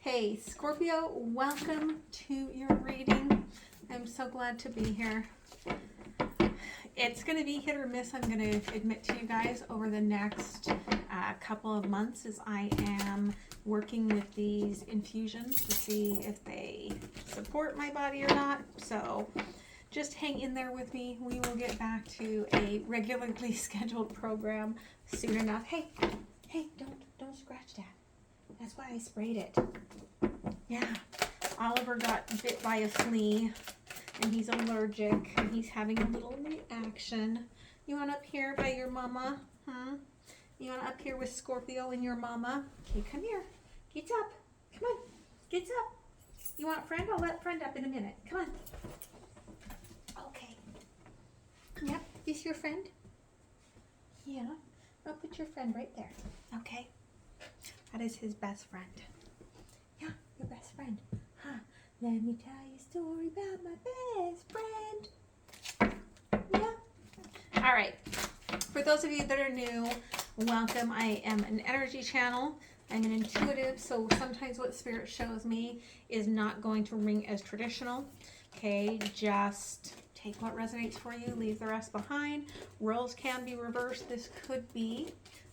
Hey, Scorpio, welcome to your reading. I'm so glad to be here. It's going to be hit or miss, I'm going to admit to you guys, over the next couple of months as I am working with these infusions to see if they support my body or not. So just hang in there with me. We will get back to a regularly scheduled program soon enough. Hey, don't scratch that. That's why I sprayed it. Yeah, Oliver got bit by a flea and he's allergic and he's having a little reaction. You want up here by your mama? You want up here with Scorpio and your mama? Okay, come here. Get up. Come on. Get up. You want friend? I'll let friend up in a minute. Come on. Okay. Yep, this your friend? Yeah. I'll put your friend right there. Okay. That is his best friend. Yeah, your best friend. Huh. Let me tell you a story about my best friend. Yeah. All right. For those of you that are new, welcome. I am an energy channel. I'm an intuitive, so sometimes what spirit shows me is not going to ring as traditional. Okay, just take what resonates for you, leave the rest behind. Roles can be reversed. This could be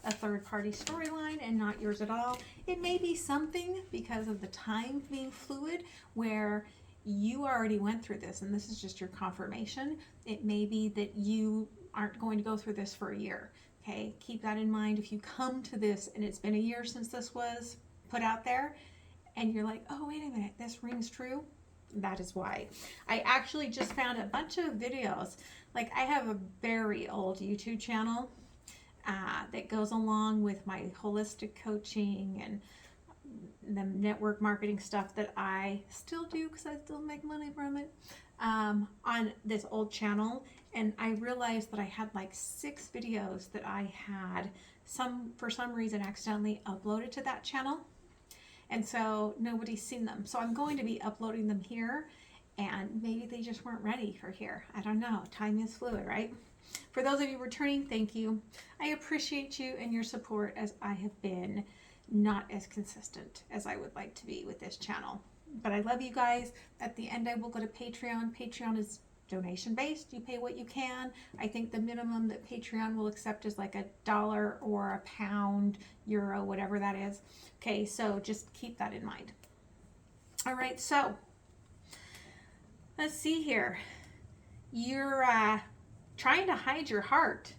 a third-party storyline and not yours at all. It may be something because of the time being fluid where you already went through this and this is just your confirmation. It may be that you aren't going to go through this for a year. Okay, keep that in mind. If you come to this and it's been a year since this was put out there and you're like, oh, wait a minute, this rings true, that is why. I actually just found a bunch of videos. Like, I have a very old YouTube channel that goes along with my holistic coaching and the network marketing stuff that I still do because I still make money from it on this old channel. And I realized that I had like 6 videos that I had for some reason accidentally uploaded to that channel. And so nobody's seen them. So I'm going to be uploading them here, and maybe they just weren't ready for here. I don't know. Time is fluid, right? For those of you returning, thank you. I appreciate you and your support, as I have been not as consistent as I would like to be with this channel. But I love you guys. At the end, I will go to Patreon. Patreon is donation based. You pay what you can. I think the minimum that Patreon will accept is like $1 or £1, euro, whatever that is. Okay, so just keep that in mind. All right, so let's see here. You're trying to hide your heart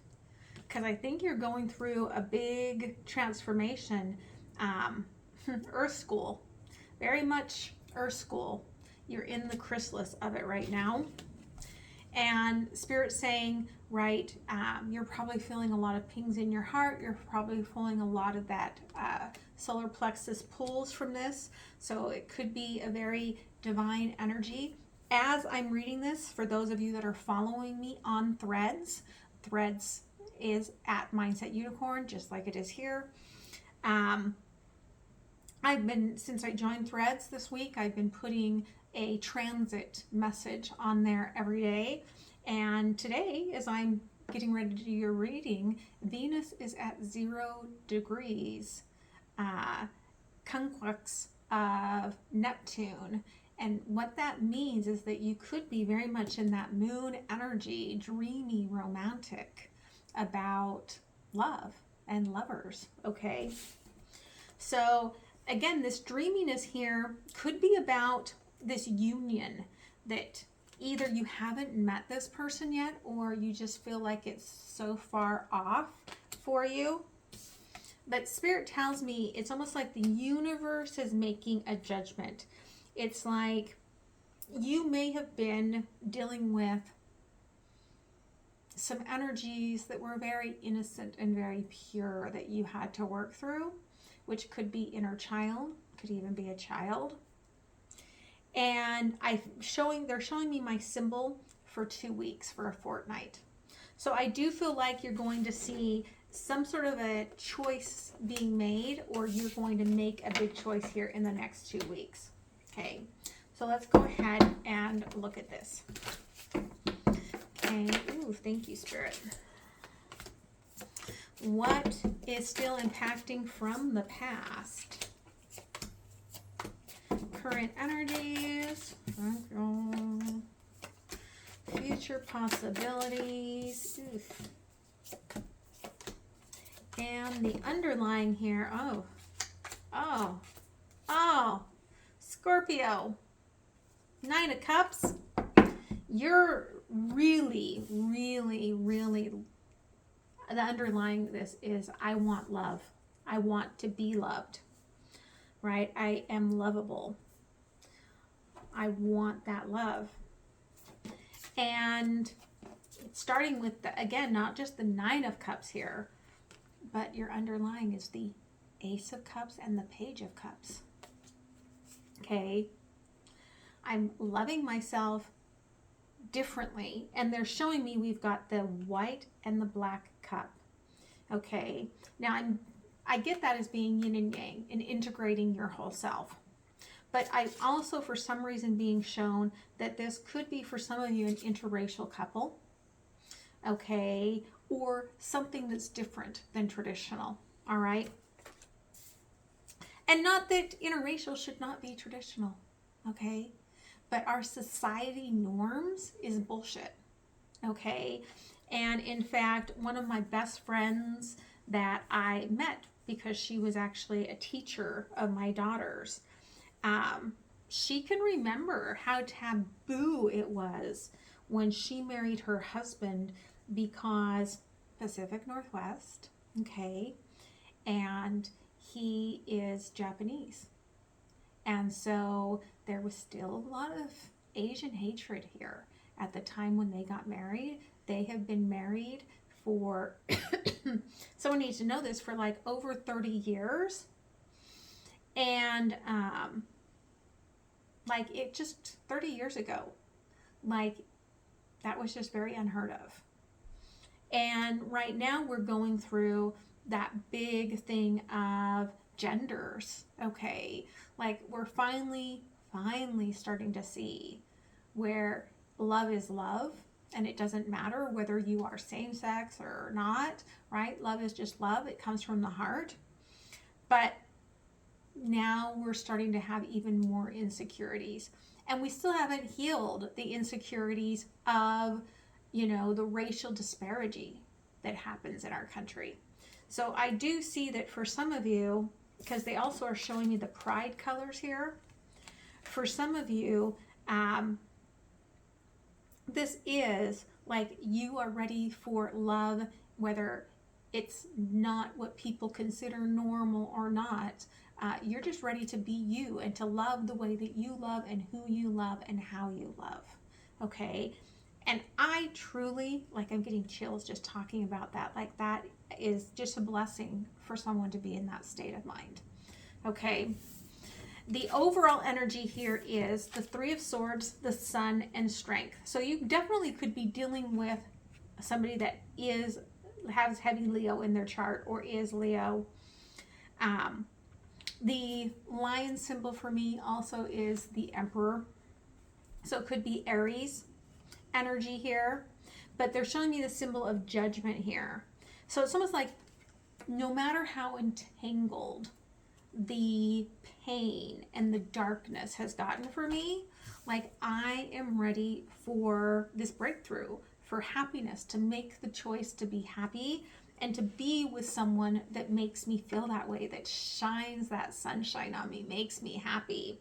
because I think you're going through a big transformation. Earth school, very much Earth school. You're in the chrysalis of it right now. And Spirit's saying, right, you're probably feeling a lot of pings in your heart. You're probably feeling a lot of that solar plexus pulls from this. So it could be a very divine energy. As I'm reading this, for those of you that are following me on Threads, Threads is at MindsetUnicorn, just like it is here. Since I joined Threads this week, I've been putting a transit message on there every day. And today, as I'm getting ready to do your reading, Venus is at 0 degrees, conjunct of Neptune. And what that means is that you could be very much in that moon energy, dreamy, romantic about love and lovers, okay? So again, this dreaminess here could be about this union that either you haven't met this person yet or you just feel like it's so far off for you. But Spirit tells me it's almost like the universe is making a judgment. It's like you may have been dealing with some energies that were very innocent and very pure that you had to work through, which could be inner child, could even be a child. And they're showing me my symbol for 2 weeks, for a fortnight. So I do feel like you're going to see some sort of a choice being made, or you're going to make a big choice here in the next 2 weeks. Okay, so let's go ahead and look at this. Okay, ooh, thank you, Spirit. What is still impacting from the past? current energies, future possibilities, oof. And the underlying here, Scorpio, 9 of Cups. You're really, the underlying this is, I want love. I want to be loved, right? I am lovable. I want that love. And starting with, again, not just the 9 of Cups here, but your underlying is the Ace of Cups and the Page of Cups. Okay? I'm loving myself differently, and they're showing me we've got the white and the black cup. Okay? Now, I get that as being yin and yang and integrating your whole self. But I also, for some reason, being shown that this could be, for some of you, an interracial couple. Okay? Or something that's different than traditional. All right? And not that interracial should not be traditional. Okay? But our society norms is bullshit. Okay? And in fact, one of my best friends that I met, because she was actually a teacher of my daughters, she can remember how taboo it was when she married her husband, because Pacific Northwest, okay, and he is Japanese. And so there was still a lot of Asian hatred here at the time when they got married. They have been married for, someone needs to know this, for like over 30 years. And like it just 30 years ago, like that was just very unheard of. And right now we're going through that big thing of genders, okay? Like we're finally starting to see where love is love, and it doesn't matter whether you are same sex or not, right? Love is just love. It comes from the heart. But now we're starting to have even more insecurities, and we still haven't healed the insecurities of, you know, the racial disparity that happens in our country. So I do see that for some of you, because they also are showing me the pride colors here, for some of you, this is like you are ready for love, whether it's not what people consider normal or not. You're just ready to be you and to love the way that you love and who you love and how you love. Okay? And I truly, like, I'm getting chills just talking about that. Like, that is just a blessing for someone to be in that state of mind. Okay? The overall energy here is the 3 of Swords, the Sun, and Strength. So you definitely could be dealing with somebody that has heavy Leo in their chart or is Leo. The lion symbol for me also is the Emperor. So it could be Aries energy here, but they're showing me the symbol of judgment here. So it's almost like no matter how entangled the pain and the darkness has gotten for me, like I am ready for this breakthrough, for happiness, to make the choice to be happy and to be with someone that makes me feel that way, that shines that sunshine on me, makes me happy.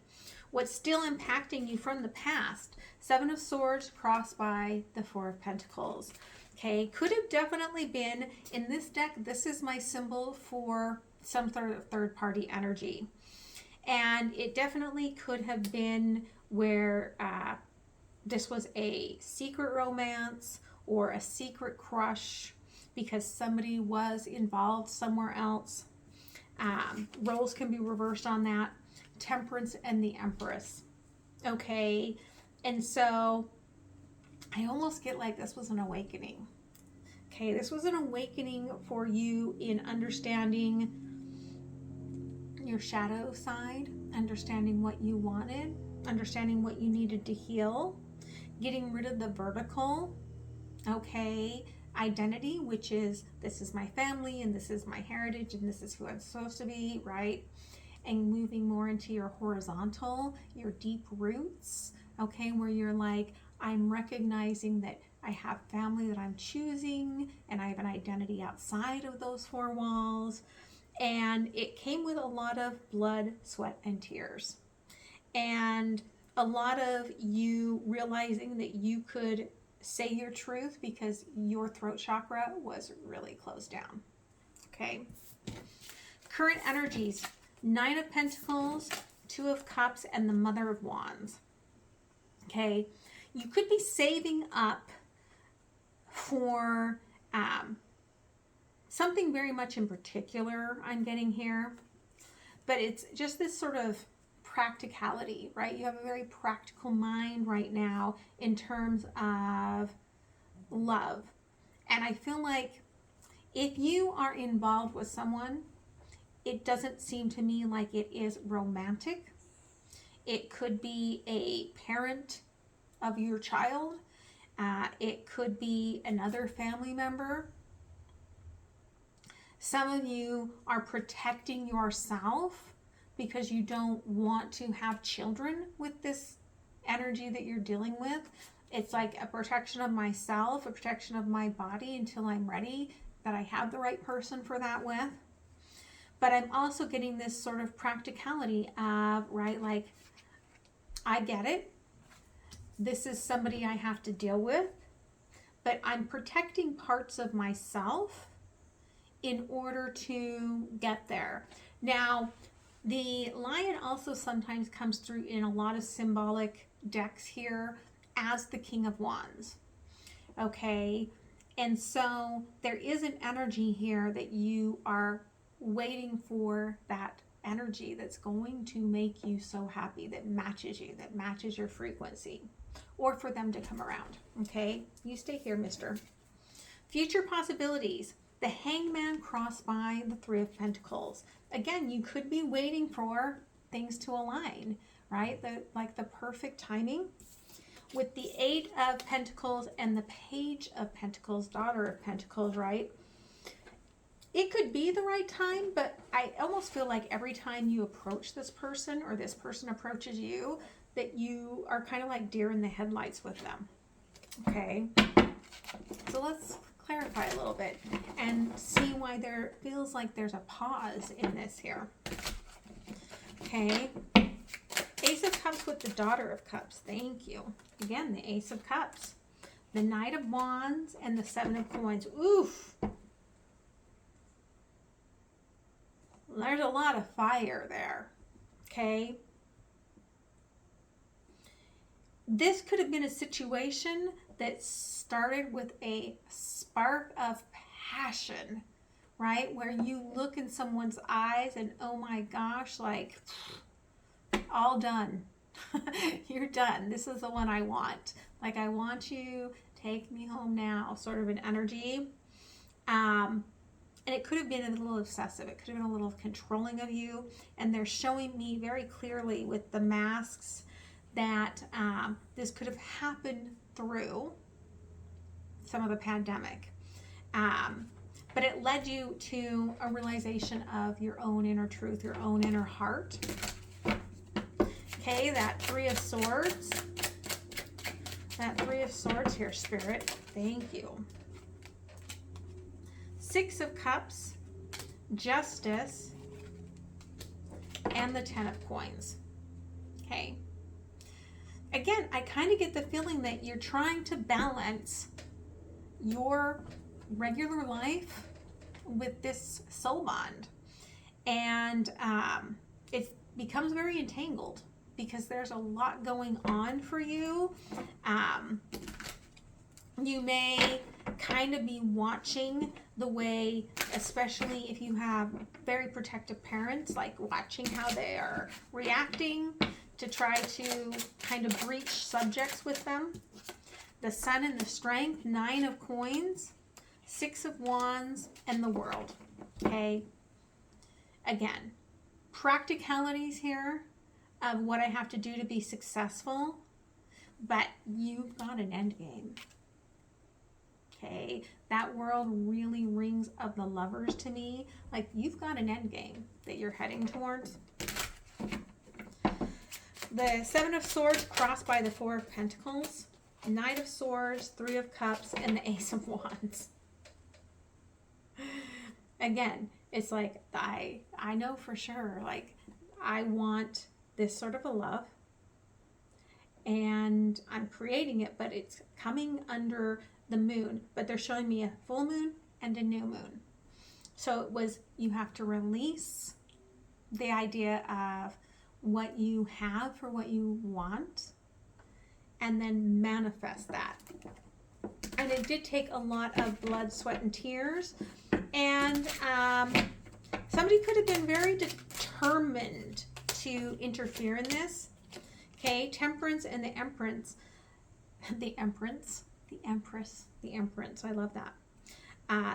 What's still impacting you from the past? 7 of Swords crossed by the 4 of Pentacles. Okay, could have definitely been in this deck. This is my symbol for some third party energy. And it definitely could have been where this was a secret romance or a secret crush because somebody was involved somewhere else. Roles can be reversed on that. Temperance and the Empress. Okay, and so I almost get like this was an awakening. Okay, this was an awakening for you in understanding your shadow side, understanding what you wanted, understanding what you needed to heal, getting rid of the vertical, okay, identity, which is this is my family and this is my heritage and this is who I'm supposed to be, right? and moving more into your horizontal, your deep roots, okay, where you're like, I'm recognizing that I have family that I'm choosing and I have an identity outside of those four walls. And it came with a lot of blood, sweat, and tears. And a lot of you realizing that you could say your truth because your throat chakra was really closed down. Okay. Current energies, 9 of Pentacles, 2 of Cups, and the Mother of Wands. Okay. You could be saving up for something very much in particular I'm getting here. But it's just this sort of practicality, right? You have a very practical mind right now in terms of love. And I feel like if you are involved with someone, it doesn't seem to me like it is romantic. It could be a parent of your child. It could be another family member. Some of you are protecting yourself because you don't want to have children with this energy that you're dealing with. It's like a protection of myself, a protection of my body until I'm ready, that I have the right person for that with. But I'm also getting this sort of practicality of, right, like, I get it. This is somebody I have to deal with, but I'm protecting parts of myself in order to get there. Now, the lion also sometimes comes through in a lot of symbolic decks here as the King of Wands. Okay, and so there is an energy here that you are waiting for, that energy that's going to make you so happy, that matches you, that matches your frequency, or for them to come around. Okay, you stay here, mister. Future possibilities. The Hangman crossed by the 3 of Pentacles. Again, you could be waiting for things to align, right? Like the perfect timing. With the 8 of Pentacles and the Page of Pentacles, Daughter of Pentacles, right? It could be the right time, but I almost feel like every time you approach this person or this person approaches you, that you are kind of like deer in the headlights with them. Okay, so let's clarify a little bit and see why there feels like there's a pause in this here. Okay, Ace of Cups with the Daughter of Cups. Thank you. Again, the Ace of Cups, the Knight of Wands, and the 7 of Coins. Oof. There's a lot of fire there. Okay. This could have been a situation that started with a spark of passion, right? Where you look in someone's eyes and, oh my gosh, like, all done. You're done. This is the one I want. Like, I want you, take me home now, sort of an energy. And it could have been a little obsessive. It could have been a little controlling of you. And they're showing me very clearly with the masks that this could have happened through some of the pandemic. But it led you to a realization of your own inner truth, your own inner heart. Okay, that 3 of Swords. That 3 of Swords here, Spirit. Thank you. 6 of Cups, Justice, and the 10 of Coins. Okay. Again, I kind of get the feeling that you're trying to balance your regular life with this soul bond. And it becomes very entangled because there's a lot going on for you. You may kind of be watching the way, especially if you have very protective parents, like watching how they are reacting to try to kind of breach subjects with them. The Sun and the Strength, 9 of Coins, 6 of Wands, and the World. Okay. Again, practicalities here of what I have to do to be successful, but you've got an end game. Okay, that World really rings of the Lovers to me. Like, you've got an end game that you're heading towards. The Seven of Swords crossed by the Four of Pentacles, Knight of Swords, Three of Cups, and the Ace of Wands. Again, it's like, I know for sure, like, I want this sort of a love, and I'm creating it, but it's coming under the moon, but they're showing me a full moon and a new moon. So it was, you have to release the idea of what you have for what you want, and then manifest that. And it did take a lot of blood, sweat, and tears. And somebody could have been very determined to interfere in this. Okay, Temperance and the Empress. The Empress. I love that.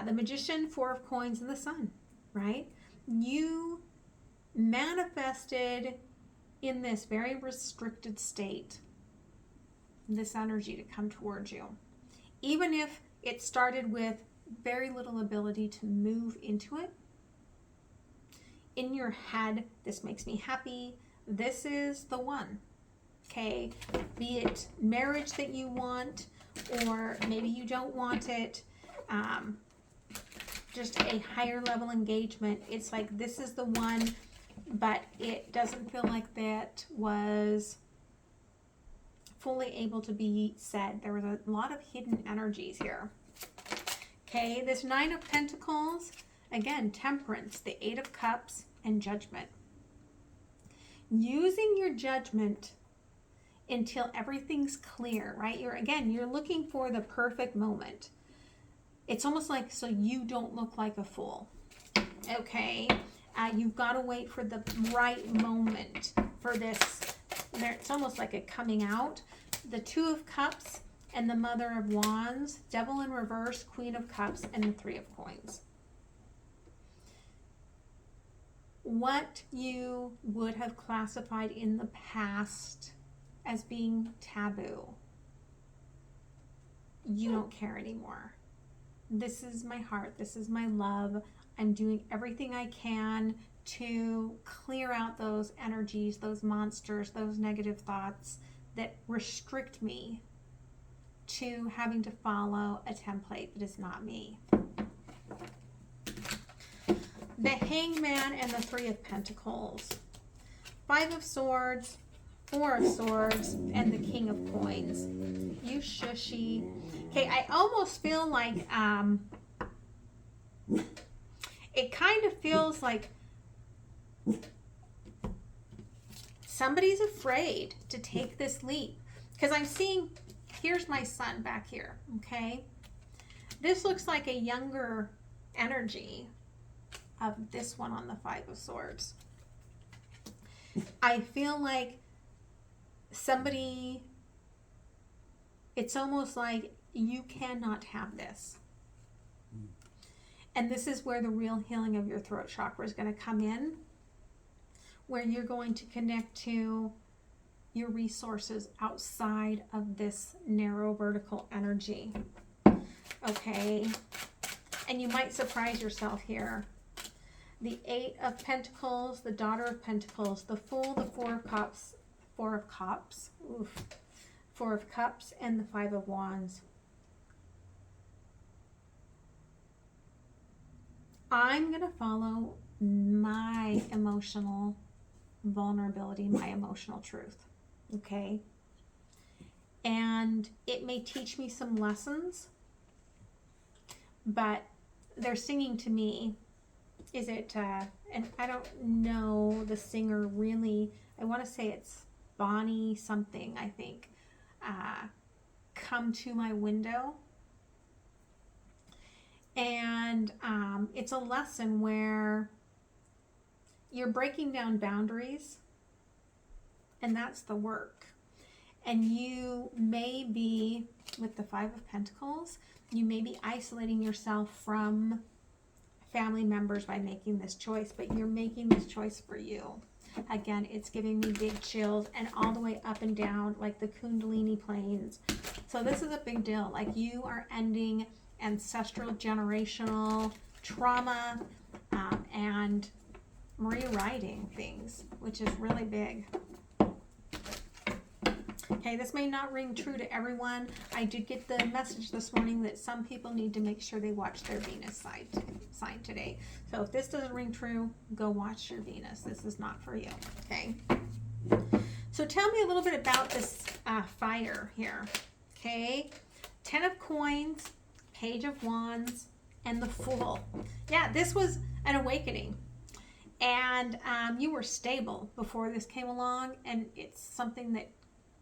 The Magician, Four of Coins, and the Sun, right? You manifested in this very restricted state this energy to come towards you. Even if it started with very little ability to move into it. In your head, this makes me happy. This is the one. Okay, be it marriage that you want, or maybe you don't want it, just a higher level engagement. It's like, this is the one, but it doesn't feel like that was fully able to be said. There was a lot of hidden energies here. Okay, this Nine of Pentacles, again, Temperance, the Eight of Cups, and Judgment. Using your judgment until everything's clear, right? You're looking for the perfect moment. It's almost like, so you don't look like a fool. Okay, you've got to wait for the right moment for this. It's almost like a coming out. The Two of Cups and the Mother of Wands, Devil in reverse, Queen of Cups, and the Three of Coins. What you would have classified in the past as being taboo, you don't care anymore. This is my heart. This is my love. I'm doing everything I can to clear out those energies, those monsters, those negative thoughts that restrict me to having to follow a template that is not me. The Hangman and the Three of Pentacles, Five of Swords, Four of Swords, and the King of Coins. You shushy. Okay, I almost feel like it kind of feels like somebody's afraid to take this leap, because I'm seeing, here's my son back here. Okay, this looks like a younger energy of this one on the Five of Swords. I feel like somebody, it's almost like you cannot have this. And this is where the real healing of your throat chakra is going to come in, where you're going to connect to your resources outside of this narrow vertical energy. Okay, and you might surprise yourself here. The Eight of Pentacles, the Daughter of Pentacles, the Fool, the Four of Cups, Four of Cups, Four of Cups, and the Five of Wands. I'm going to follow my emotional vulnerability, my emotional truth, okay? And it may teach me some lessons, but they're singing to me. Is it, and I don't know the singer really, I want to say it's Bonnie something, I think. Come to my window. And it's a lesson where you're breaking down boundaries, and that's the work. And you may be, with the Five of Pentacles, you may be isolating yourself from family members by making this choice, but you're making this choice for you. Again, it's giving me big chills, and all the way up and down, like the Kundalini planes. So this is a big deal. Like, you are ending ancestral generational trauma and rewriting things, which is really big. Okay, this may not ring true to everyone. I did get the message this morning that some people need to make sure they watch their Venus sign today. So if this doesn't ring true, go watch your Venus. This is not for you, okay? So tell me a little bit about this fire here, okay? 10 of Coins, Page of Wands, and the Fool. Yeah, this was an awakening. And you were stable before this came along, and it's something that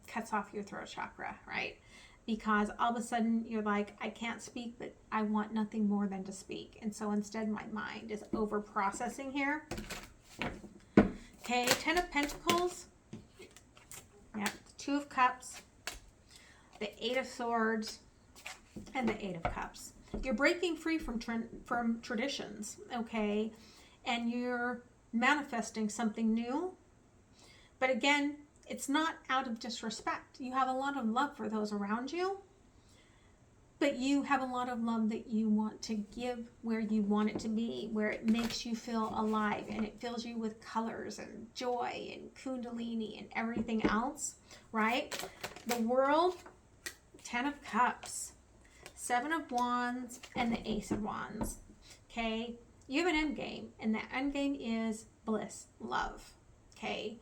cuts off your throat chakra, right? Because all of a sudden you're like, I can't speak, but I want nothing more than to speak. And so instead my mind is over processing here. Okay, 10 of Pentacles. Yeah, 2 of Cups, the 8 of Swords, and the 8 of Cups. You're breaking free from traditions, okay? And you're manifesting something new. But again, it's not out of disrespect. You have a lot of love for those around you, but you have a lot of love that you want to give where you want it to be, where it makes you feel alive and it fills you with colors and joy and kundalini and everything else, right? The World, 10 of Cups, 7 of Wands, and the Ace of Wands, okay? You have an end game, and that end game is bliss, love, okay?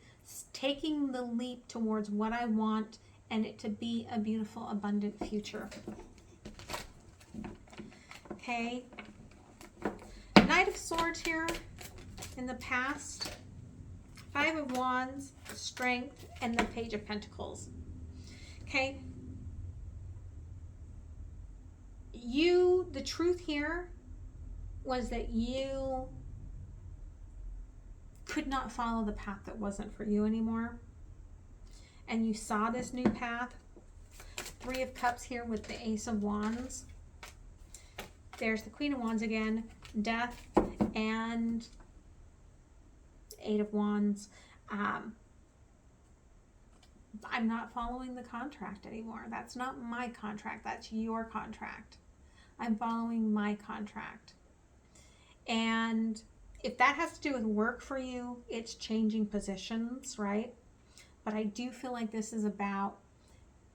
Taking the leap towards what I want and it to be a beautiful, abundant future. Okay. Knight of Swords here in the past. 5 of Wands, Strength, and the Page of Pentacles. Okay. The truth here was that you could not follow the path that wasn't for you anymore. And you saw this new path. 3 of Cups here with the Ace of Wands. There's the Queen of Wands again. Death and 8 of Wands. I'm not following the contract anymore. That's not my contract. That's your contract. I'm following my contract. And if that has to do with work for you, it's changing positions, right? But I do feel like this is about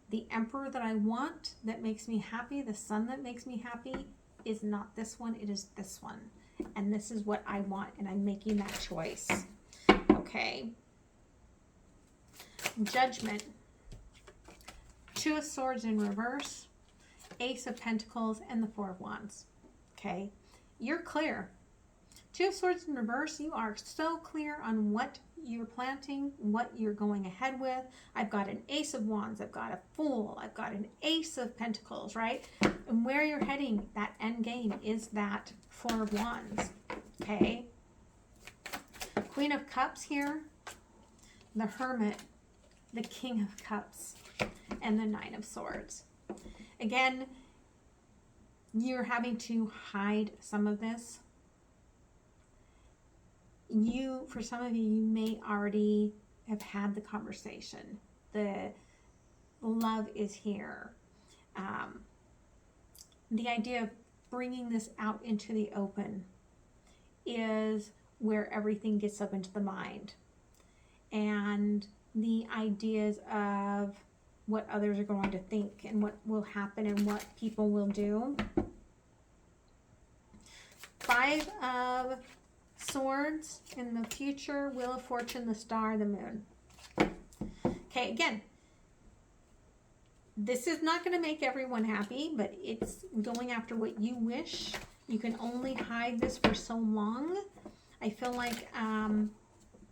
the Emperor that I want, that makes me happy, the Sun that makes me happy, is not this one, it is this one. And this is what I want, and I'm making that choice. Okay. Judgment. 2 of Swords in reverse, Ace of Pentacles, and the 4 of Wands. Okay. You're clear. 2 of Swords in reverse, you are so clear on what you're planting, what you're going ahead with. I've got an Ace of Wands, I've got a Fool, I've got an Ace of Pentacles, right? And where you're heading, that end game is that 4 of Wands, okay? Queen of Cups here, the Hermit, the King of Cups, and the 9 of Swords. Again, you're having to hide some of this. For some of you, you may already have had the conversation. The love is here. The idea of bringing this out into the open is where everything gets up into the mind. And the ideas of what others are going to think and what will happen and what people will do. 5 of Swords in the future, Wheel of Fortune, the Star, the Moon. Okay, again, this is not going to make everyone happy, but it's going after what you wish. You can only hide this for so long. I feel like,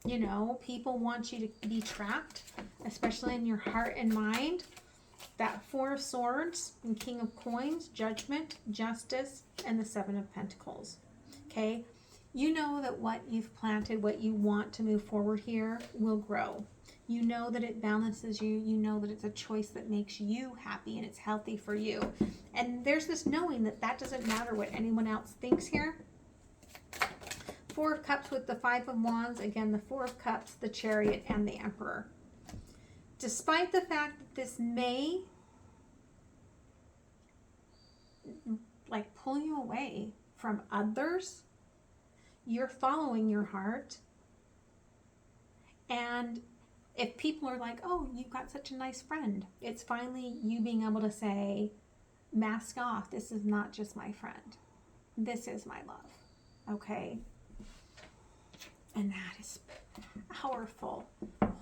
you know, people want you to be trapped, especially in your heart and mind. That 4 of Swords and King of Coins, Judgment, Justice, and the 7 of Pentacles. Okay. You know that what you've planted, what you want to move forward here, will grow. You know that it balances you. You know that it's a choice that makes you happy and it's healthy for you. And there's this knowing that that doesn't matter what anyone else thinks here. 4 of Cups with the 5 of Wands. Again, the 4 of Cups, the Chariot, and the Emperor. Despite the fact that this may like pull you away from others, you're following your heart, and if people are like, oh, you've got such a nice friend, it's finally you being able to say, mask off, this is not just my friend. This is my love. Okay? And that is powerful.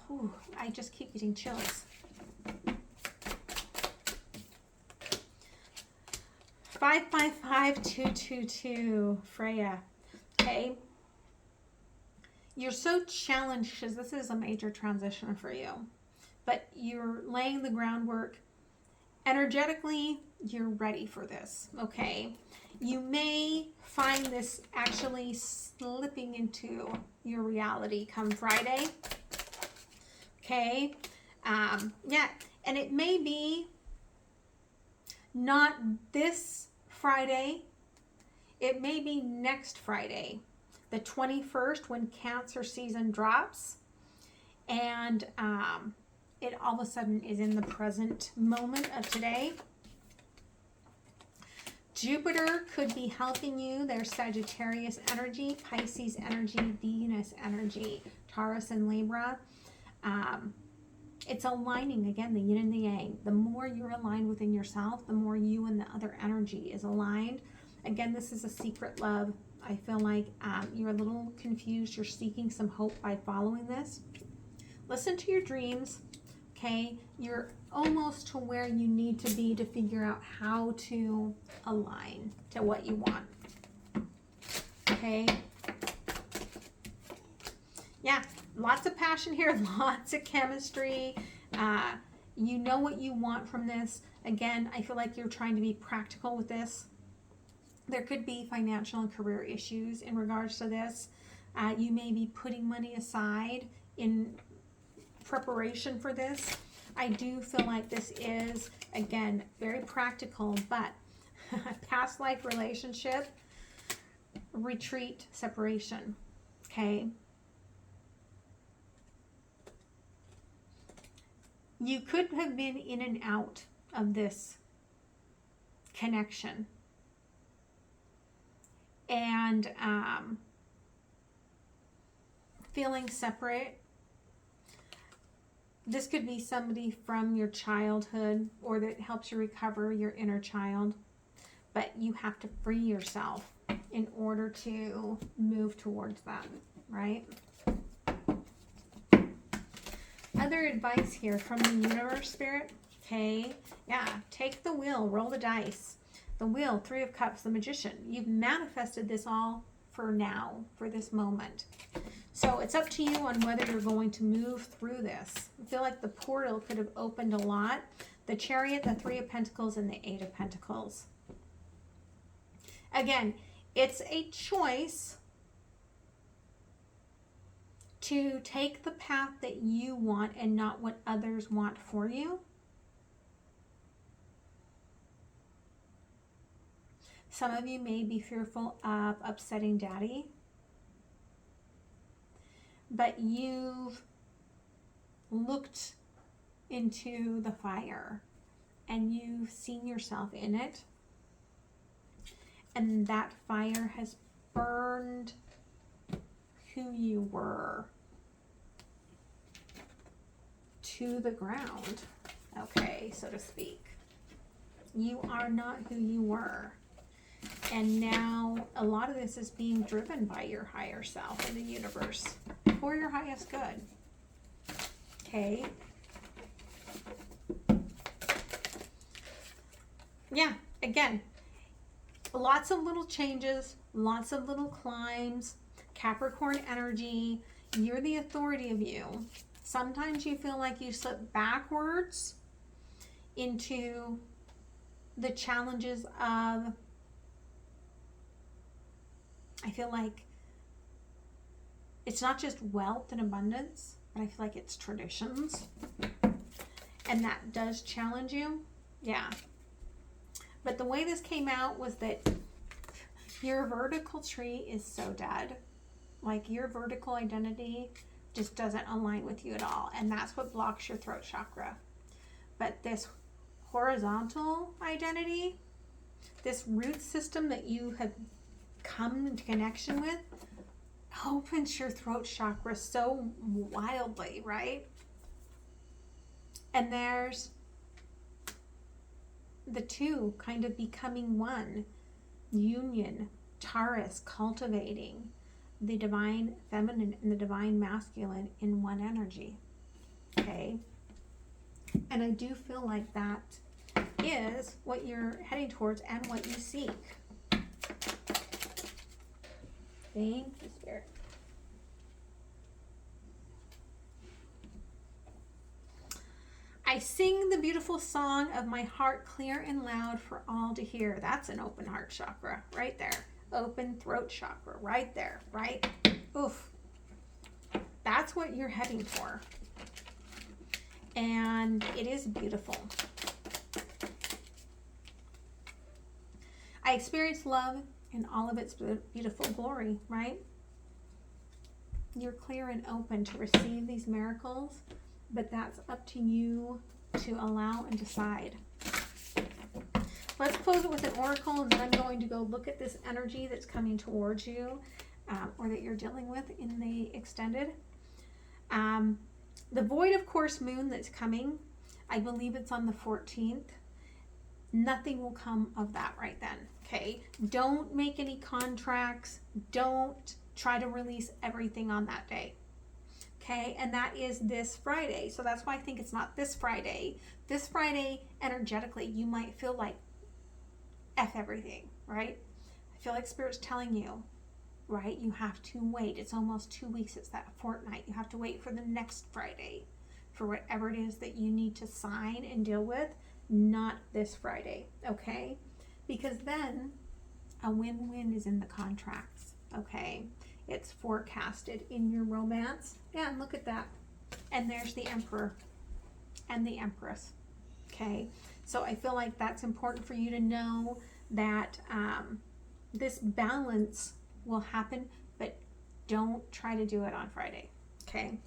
Ooh, I just keep getting chills. 555222, Freya. Okay? You're so challenged because this is a major transition for you. But you're laying the groundwork. Energetically, you're ready for this, okay? You may find this actually slipping into your reality come Friday, okay? Yeah, and it may be not this Friday. It may be next Friday, the 21st, when Cancer season drops, and it all of a sudden is in the present moment of today. Jupiter could be helping you. There's Sagittarius energy, Pisces energy, Venus energy, Taurus and Libra. It's aligning, again, the yin and the yang. The more you're aligned within yourself, the more you and the other energy is aligned. Again, this is a secret love. I feel like you're a little confused. You're seeking some hope by following this. Listen to your dreams, okay? You're almost to where you need to be to figure out how to align to what you want, okay? Yeah, lots of passion here, lots of chemistry. You know what you want from this. Again, I feel like you're trying to be practical with this. There could be financial and career issues in regards to this. You may be putting money aside in preparation for this. I do feel like this is, again, very practical, but past life relationship, retreat, separation, okay? You could have been in and out of this connection. And feeling separate. This could be somebody from your childhood or that helps you recover your inner child. But you have to free yourself in order to move towards that, right? Other advice here from the universe, Spirit. Okay, yeah, take the wheel, roll the dice. The wheel, 3 of Cups, the Magician. You've manifested this all for now, for this moment. So it's up to you on whether you're going to move through this. I feel like the portal could have opened a lot. The Chariot, the 3 of Pentacles, and the 8 of Pentacles. Again, it's a choice to take the path that you want and not what others want for you. Some of you may be fearful of upsetting daddy, but you've looked into the fire and you've seen yourself in it, and that fire has burned who you were to the ground, okay, so to speak. You are not who you were. And now a lot of this is being driven by your higher self in the universe for your highest good. Okay. Yeah, again, lots of little changes, lots of little climbs. Capricorn energy, you're the authority of you. Sometimes you feel like you slip backwards into the challenges of, I feel like it's not just wealth and abundance, but I feel like it's traditions. And that does challenge you. Yeah. But the way this came out was that your vertical tree is so dead. Like your vertical identity just doesn't align with you at all. And that's what blocks your throat chakra. But this horizontal identity, this root system that you have come into connection with, opens your throat chakra so wildly, right? And there's the two kind of becoming one. Union, Taurus, cultivating the divine feminine and the divine masculine in one energy. Okay? And I do feel like that is what you're heading towards and what you seek. Thank you, Spirit. I sing the beautiful song of my heart clear and loud for all to hear. That's an open heart chakra right there. Open throat chakra right there, right? Oof. That's what you're heading for. And it is beautiful. I experience love in all of its beautiful glory, right? You're clear and open to receive these miracles, but that's up to you to allow and decide. Let's close it with an oracle, and then I'm going to go look at this energy that's coming towards you, or that you're dealing with in the extended. The void of course moon that's coming, I believe it's on the 14th. Nothing will come of that right then, okay? Don't make any contracts. Don't try to release everything on that day, okay? And that is this Friday. So that's why I think it's not this Friday. This Friday, energetically, you might feel like F everything, right? I feel like Spirit's telling you, right? You have to wait. It's almost 2 weeks. It's that fortnight. You have to wait for the next Friday for whatever it is that you need to sign and deal with, not this Friday, okay? Because then a win-win is in the contracts, okay? It's forecasted in your romance. Yeah, and look at that. And there's the Emperor and the Empress, okay? So I feel like that's important for you to know that this balance will happen, but don't try to do it on Friday, okay?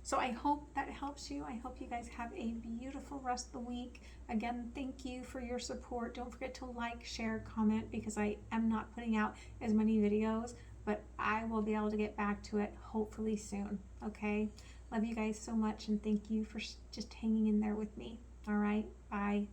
So I hope that helps you. I hope you guys have a beautiful rest of the week. Again, thank you for your support. Don't forget to like, share, comment, because I am not putting out as many videos, but I will be able to get back to it hopefully soon, okay? Love you guys so much, and thank you for just hanging in there with me. All right, bye.